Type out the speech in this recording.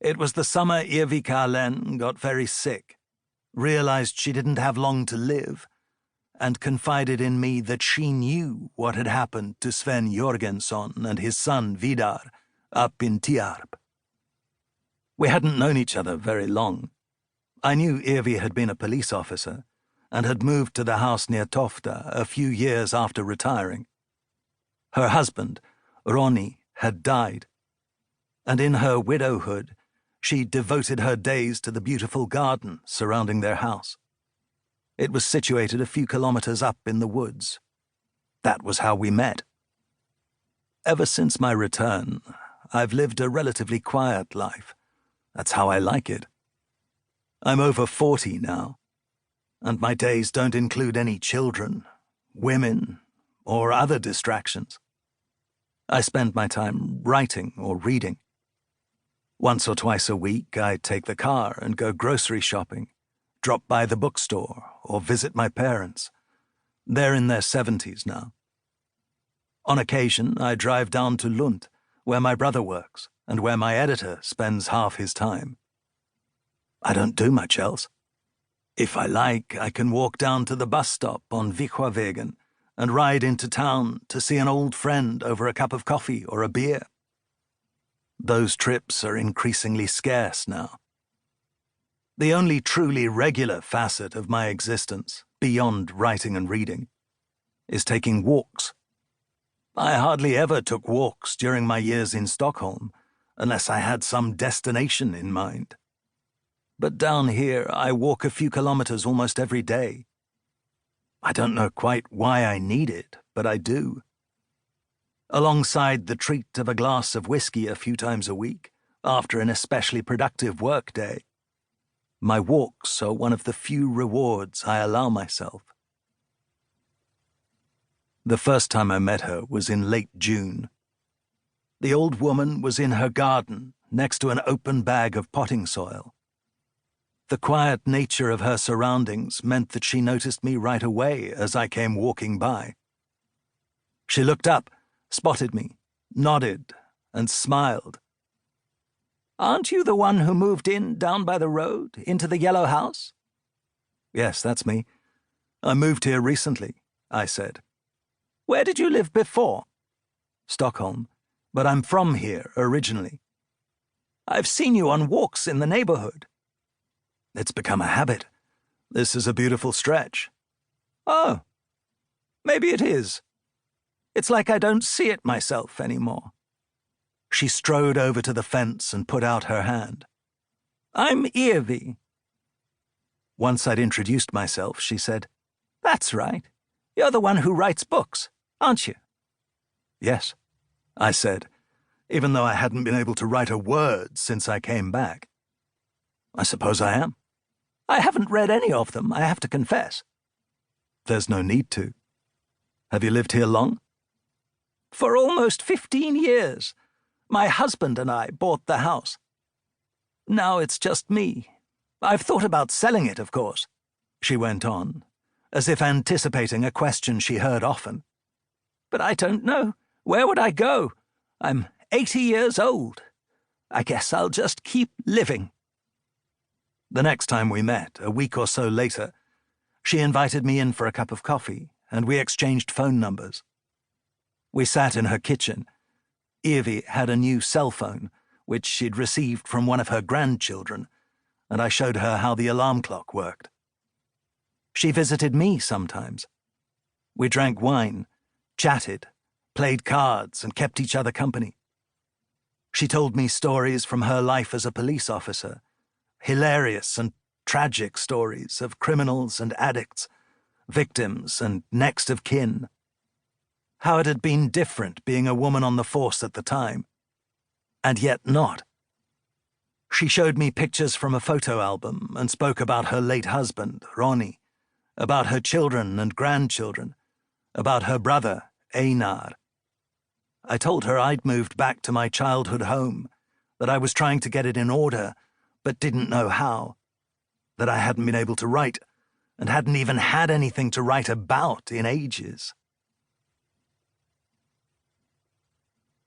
It was the summer Irvi Karlen got very sick, realized she didn't have long to live, and confided in me that she knew what had happened to Sven Jorgensson and his son Vidar up in Tierp. We hadn't known each other very long. I knew Irvi had been a police officer and had moved to the house near Tofta a few years after retiring. Her husband, Ronny, had died, and in her widowhood, she devoted her days to the beautiful garden surrounding their house. It was situated a few kilometers up in the woods. That was how we met. Ever since my return, I've lived a relatively quiet life. That's how I like it. I'm over 40 now, and my days don't include any children, women, or other distractions. I spend my time writing or reading. Once or twice a week, I take the car and go grocery shopping, drop by the bookstore, or visit my parents. They're in their 70s now. On occasion, I drive down to Lund, where my brother works, and where my editor spends half his time. I don't do much else. If I like, I can walk down to the bus stop on Vikhavegen and ride into town to see an old friend over a cup of coffee or a beer. Those trips are increasingly scarce now. The only truly regular facet of my existence, beyond writing and reading, is taking walks. I hardly ever took walks during my years in Stockholm, unless I had some destination in mind. But down here, I walk a few kilometers almost every day. I don't know quite why I need it, but I do. Alongside the treat of a glass of whiskey a few times a week, after an especially productive work day, my walks are one of the few rewards I allow myself. The first time I met her was in late June. The old woman was in her garden next to an open bag of potting soil. The quiet nature of her surroundings meant that she noticed me right away as I came walking by. She looked up, spotted me, nodded, and smiled. "Aren't you the one who moved in down by the road, into the yellow house?" "Yes, that's me. I moved here recently," I said. "Where did you live before?" "Stockholm, but I'm from here originally." "I've seen you on walks in the neighborhood." "It's become a habit. This is a beautiful stretch." "Oh, maybe it is. It's like I don't see it myself anymore." She strode over to the fence and put out her hand. "I'm Irvi." Once I'd introduced myself, she said, "That's right. You're the one who writes books, aren't you?" "Yes," I said, even though I hadn't been able to write a word since I came back. "I suppose I am." "I haven't read any of them, I have to confess." "There's no need to. Have you lived here long?" "For almost 15 years. My husband and I bought the house. Now it's just me. I've thought about selling it, of course," she went on, as if anticipating a question she heard often. "But I don't know. Where would I go? I'm 80 years old. I guess I'll just keep living." The next time we met, a week or so later, she invited me in for a cup of coffee, and we exchanged phone numbers. We sat in her kitchen. Irvi had a new cell phone, which she'd received from one of her grandchildren, and I showed her how the alarm clock worked. She visited me sometimes. We drank wine, chatted, played cards, and kept each other company. She told me stories from her life as a police officer, hilarious and tragic stories of criminals and addicts, victims and next of kin. How it had been different being a woman on the force at the time, and yet not. She showed me pictures from a photo album and spoke about her late husband, Ronny, about her children and grandchildren, about her brother, Einar. I told her I'd moved back to my childhood home, that I was trying to get it in order, but didn't know how, that I hadn't been able to write, and hadn't even had anything to write about in ages.